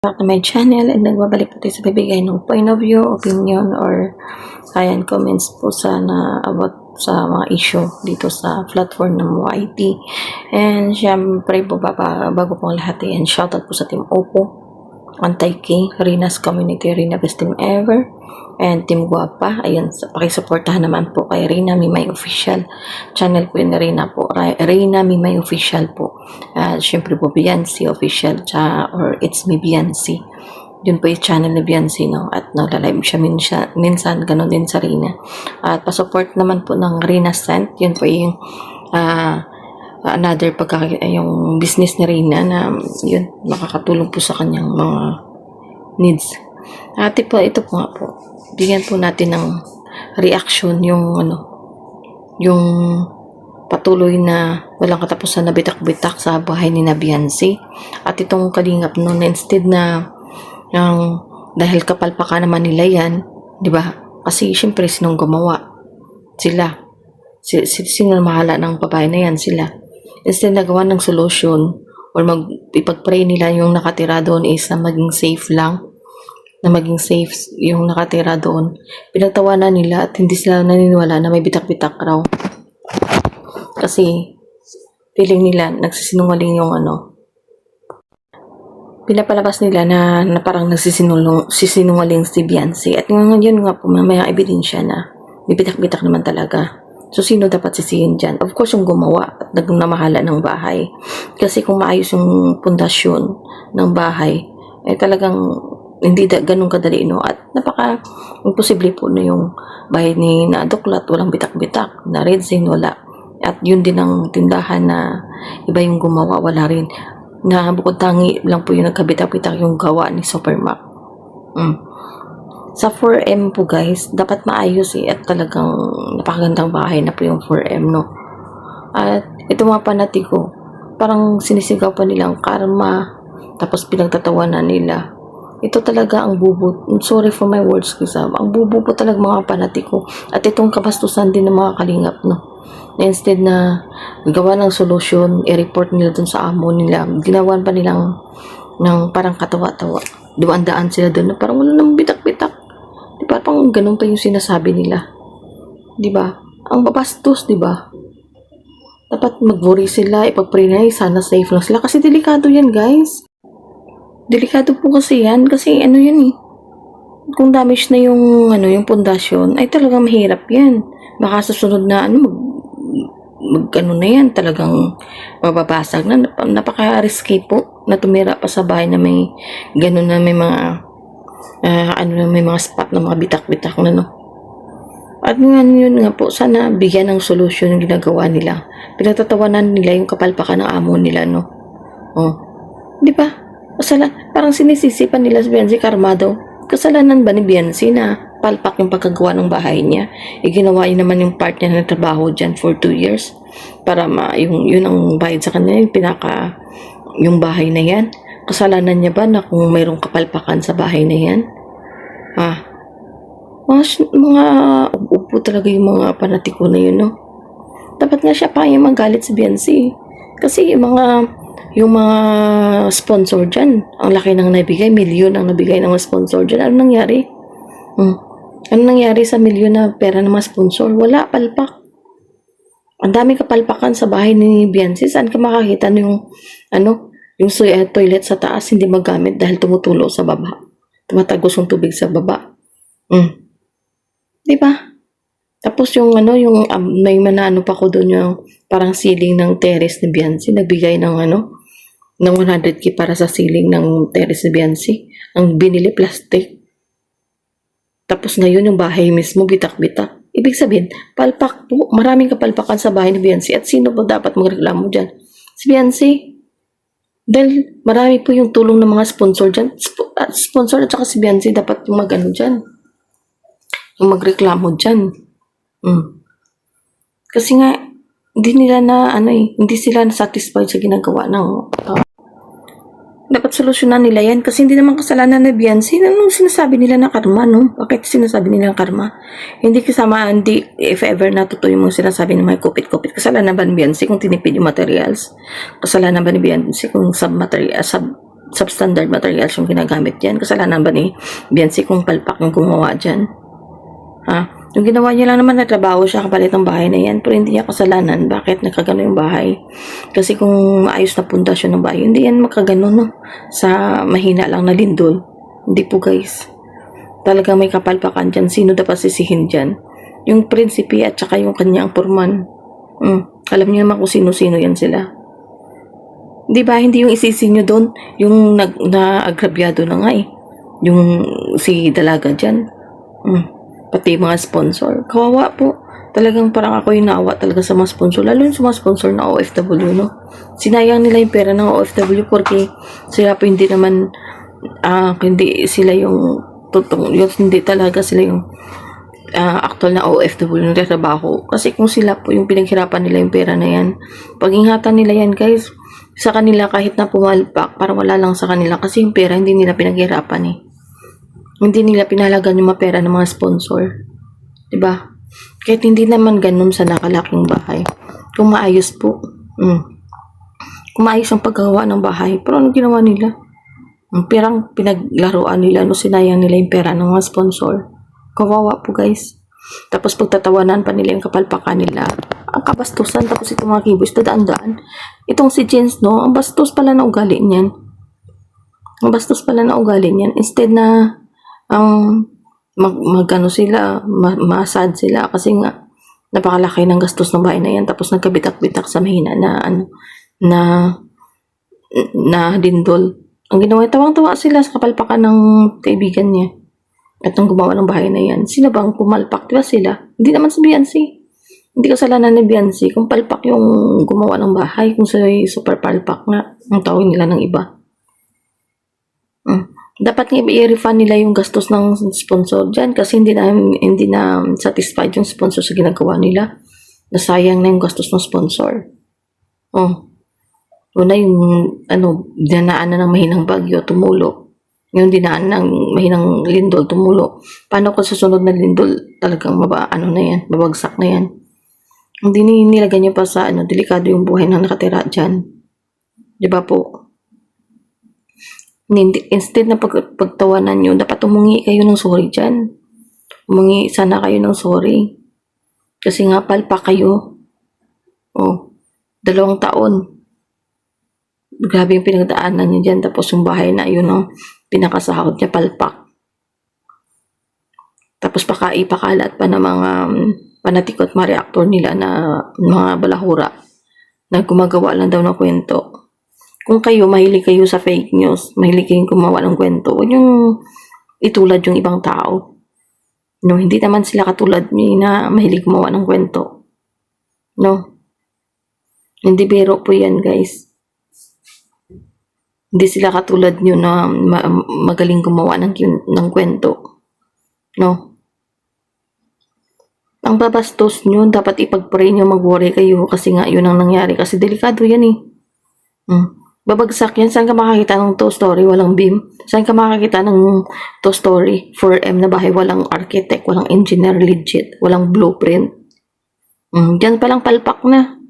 Back to my channel, and nagbabalik po tayo sa bibigay ng point of view, opinion, or comments po sana about sa mga issue dito sa platform ng YT. And syempre po bago po ang lahat yan, shoutout po sa Team Oppo, Antay-K, Rina's Community, Rina Best Team Ever, and Team Guapa. Ayun, pakisuportahan naman po kay Rina Mimay Official. Channel po yun na Rina po. Rina Mimay Official po. Syempre po Beyonce Official, or It's Me Beyonce. Yun po yung channel ni Beyonce, no? At nagla-live siya minsan, ganun din sa Rina. At pasupport naman po ng Rina Scent. Yun po yung another yung business ni Rina na yun, makakatulong po sa kanyang mga needs. Ito po nga po, bigyan po natin ng reaction yung patuloy na walang katapusan na bitak-bitak sa bahay ni Beyonce. At itong kalingap noon, instead na dahil kapalpakan naman nila yan, di ba? Kasi syempre sinong gumawa? Sila. Sino mahala ng babae na yan? Sila. Instead na gawa ng solution or ipag-pray nila yung nakatira doon is na maging safe lang, na maging safe yung nakatira doon. Pinagtawanan nila at hindi sila naniniwala na may bitak-bitak raw. Kasi feeling nila nagsisinungaling yung pinapalabas nila na parang nagsisinungaling si Beyonce. At ngayon nga po may ebidensya na may bitak-bitak naman talaga. So, sino dapat sisihin dyan? Of course, yung gumawa at namahala ng bahay. Kasi kung maayos yung pundasyon ng bahay, talagang hindi ganun kadali, no? At imposible po na yung bahay ni Naduklat, walang bitak-bitak, na Redzin, wala. At yun din ang tindahan na iba yung gumawa, wala rin. Na bukod tangi lang po yung nagkabitak-bitak yung gawa ni Supermac. Sa 4M po guys, dapat maayos at talagang napakagandang bahay na po yung 4M, no? At ito mga panatiko, parang sinisigaw pa nilang karma, tapos pinagtatawanan nila. Ito talaga ang bubo, sorry for my words kasi ang bubo po talaga mga panatiko. At itong kabastusan din ng mga kalingap, no? Na instead na gawa ng solusyon, i-report nila dun sa amo nila, ginawan pa nilang ng parang katawa-tawa. Dumaan-daan sila dun na parang wala nang bitak-bitak. Diba? Parang ganun pa yung sinasabi nila. Diba? Ang babastos, diba? Dapat mag-worry sila, ipag-pray na sana safe lang sila. Kasi delikado yan, guys. Delikado po kasi yan. Kasi yan eh. Kung damage na yung pundasyon, ay talagang mahirap yan. Baka susunod na na yan, talagang mababasag na. Napaka-risky po na tumira pa sa bahay na may ganun na may mga may mga spot na mga bitak-bitak na, no? At yun nga po, sana bigyan ng solusyon yung ginagawa nila. Pinatatawanan nila yung kapalpakan ng amo nila, no? Di ba? Parang sinisisipan nila si Beyonce karma daw. Kasalanan ba ni Beyonce na palpak yung pagkagawa ng bahay niya? Ginawa niya naman yung part niya na trabaho dyan for 2 years para yun ang bayad sa kanya, yung bahay na yan. Kasalanan niya ba na kung mayroong kapalpakan sa bahay na yan? Mga upo talaga yung mga panatiko na yun, no? Dapat nga siya pa yung magalit si Beyonce. Kasi yung mga sponsor dyan, ang laki nang nabigay, milyon ang nabigay ng mga sponsor dyan. Ano nangyari? Ano nangyari sa milyon na pera ng mga sponsor? Wala, palpak. Ang dami kapalpakan sa bahay ni Beyonce. Saan ka makakita yung toilet sa taas hindi magamit dahil tumutulo sa baba. Tumatagos yung tubig sa baba. Diba? Tapos yung may manano pa ko doon yung parang ceiling ng terrace ni Beyonce. Nagbigay ng 100K para sa ceiling ng terrace ni Beyonce. Ang binili plastic. Tapos ngayon yung bahay mismo bitak-bitak. Ibig sabihin, palpak po. Maraming kapalpakan sa bahay ni Beyonce. At sino ba dapat magreklamo dyan? Si Beyonce. Dahil marami po yung tulong ng mga sponsor dyan. Sponsor at saka si Beyonce dapat yung dyan. Yung magreklamo dyan. Kasi nga, hindi nila hindi sila satisfied sa ginagawa ng dapat solusyonan nila yan kasi hindi naman kasalanan na Beyonce. Anong sinasabi nila na karma, no? Bakit sinasabi nila karma? Hindi if ever natutuyo yung sinasabi ng mga kupit-kupit. Kasalanan ba ni Beyonce kung tinipid yung materials? Kasalanan ba ni Beyonce kung substandard materials yung ginagamit dyan. Kasalanan ba ni Biancy kung palpak yung gumawa dyan? Ha? Yung ginawa niya lang naman na trabaho siya kapalit ng bahay na yan, pero hindi niya kasalanan bakit nagkagano yung bahay. Kasi kung maayos na pundasyon ng bahay, hindi yan makagano, no? Sa mahina lang na lindol. Hindi po, guys. Talagang may kapalpakan dyan. Sino dapat sisihin dyan? Yung prinsipe at saka yung kanyang purman. Alam niyo naman kung sino-sino yan sila. Di ba, hindi yung isisi nyo doon, yung na-agrabyado na nga eh. Yung si Dalaga dyan. Pati mga sponsor. Kawawa po. Talagang parang ako yung naawa talaga sa mga sponsor. Lalo yung sa mga sponsor na OFW, no? Sinayang nila yung pera ng OFW porque sila po hindi naman, hindi sila yung hindi talaga sila yung actual na OFW na trabaho. Kasi kung sila po yung pinaghirapan nila yung pera na yan, pag-ingatan nila yan, guys, sa kanila kahit na pumalpak, para wala lang sa kanila kasi yung pera hindi nila pinaghirapan eh. Hindi nila pinahalagan yung mga pera ng mga sponsor. Diba? Kahit hindi naman ganun sa nakalaking bahay. Kung maayos po. Kung maayos ang paggawa ng bahay. Pero ano ginawa nila? Ang perang pinaglaruan nila, no, sinayang nila yung pera ng mga sponsor. Kawawa po, guys. Tapos pagtatawanan pa nila yung kapalpakan nila. Ang kabastusan. Tapos itong mga keyboards, dadaan-daan. Itong si Jens, no, ang bastos pala na ugali niyan. Ang bastos pala na ugali niyan. Instead na ang magano sila, masad sila kasi nga napakalaki ng gastos ng bahay na yan, tapos nagkabitak-bitak sa mahina na dindol. Ang ginawa, tawang-tawa sila sa kapalpakan ng kaibigan niya at nang gumawa ng bahay na yan. Sino bang pumalpak? Diba sila? Hindi naman si Biancy. Hindi kasalanan ni Biancy kung palpak yung gumawa ng bahay, kung sa'y super palpak nga ang tawin nila ng iba. Dapat nga i-refund nila yung gastos ng sponsor dyan kasi hindi na satisfied yung sponsor sa ginagawa nila. Nasayang na yung gastos ng sponsor. Una yung dinaan na ng mahinang bagyo, tumulo. Yung dinaan ng mahinang lindol, tumulo. Paano kung susunod na lindol talagang babagsak na yan. Hindi nilagay niyo pa sa delikado yung buhay na nakatira dyan. Diba po? Instead na pagtawanan nyo, dapat umungi kayo ng sorry dyan. Umungi sana kayo ng sorry. Kasi nga palpa kayo. 2 taon. Grabe yung pinagdaanan niya dyan. Tapos yung bahay na yun ang pinakasahod niya, palpak. Tapos ipakalat pa ng mga panatikot mga reaktor nila na mga balahura na gumagawa lang daw ng kwento. Kung kayo, mahilig kayo sa fake news, mahilig kayong gumawa ng kwento, huwag yung itulad yung ibang tao. No, hindi naman sila katulad niyo na mahilig gumawa ng kwento. No? Hindi biro po yan, guys. Hindi sila katulad niyo na magaling gumawa ng kwento. No? Ang babastos nyo, dapat ipag-pray nyo, mag-worry kayo kasi nga yun ang nangyari. Kasi delikado yan eh. Babagsak yan. Saan ka makakita ng 2 story, walang beam? Saan ka makakita ng 2 story, 4M na bahay, walang architect, walang engineer legit, walang blueprint? Diyan palang palpak na.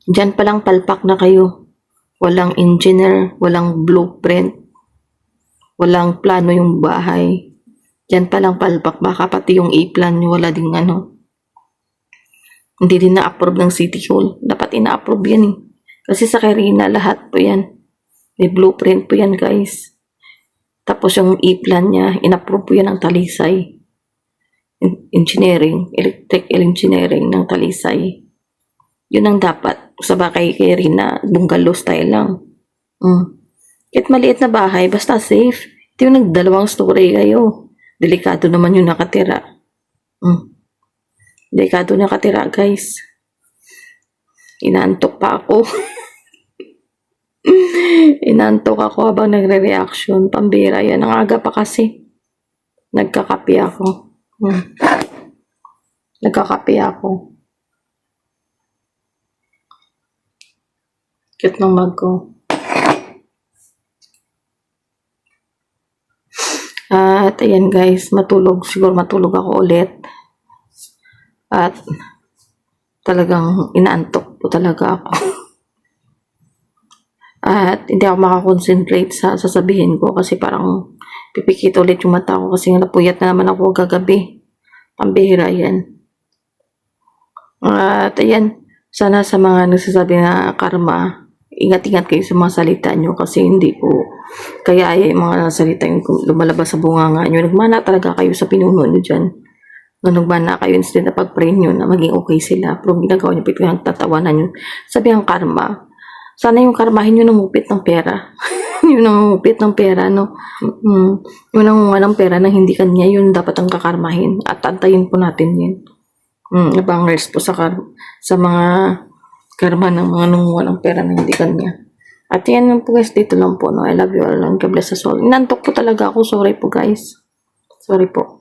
Diyan palang palpak na kayo. Walang engineer, walang blueprint, walang plano yung bahay. Diyan palang palpak. Baka pati yung A-plan nyo, wala ding hindi din na-approve ng City Hall. Dapat ina-approve yan eh. Kasi sa Karina, lahat po yan. May blueprint po yan, guys. Tapos yung E-plan niya, in-approve po yan ng Talisay. Engineering, electric engineering ng Talisay. Yun ang dapat. Sa bakay kay Rina, bungalow style lang. Kahit maliit na bahay, basta safe. Ito yung 2 story kayo. Delikado naman yung nakatira. Delikado nakatira, guys. Inaantok pa ako. Inantok ako habang nagre-reaction. Pambira yan. Ang aga pa kasi. Nagkakape ako. Nagkakape ako. Cute ng mug ko. At ayan guys, siguro matulog ako ulit. At talagang inaantok po talaga ako. At hindi ako makakonsentrate sa sasabihin ko kasi parang pipikit ulit yung mata ko kasi napuyat na naman ako kagabi. Pambihira yan. At ayan, sana sa mga nagsasabi na karma, ingat-ingat kayo sa mga salita nyo kasi hindi po kaya yung mga salita yung lumalabas sa bunganga nyo. Nagmana talaga kayo sa pinuno nyo dyan. Nagmana kayo instead na pag-pray nyo na maging okay sila. Pero ginagawa nyo, pinagtatawanan nyo. Sabi ang karma, sana yung karmahin nyo nangupit ng pera. Yun ang nangupit ng pera, no? Yun ang ng pera na hindi kanya, yun dapat ang kakarmahin. At antayin po natin yun. Abangers po sa mga karma ng mga nangunguha ng pera na hindi kanya. At yan lang po guys, dito lang po, no? I love you all and God bless us all. Inantok po talaga ako, sorry po guys. Sorry po.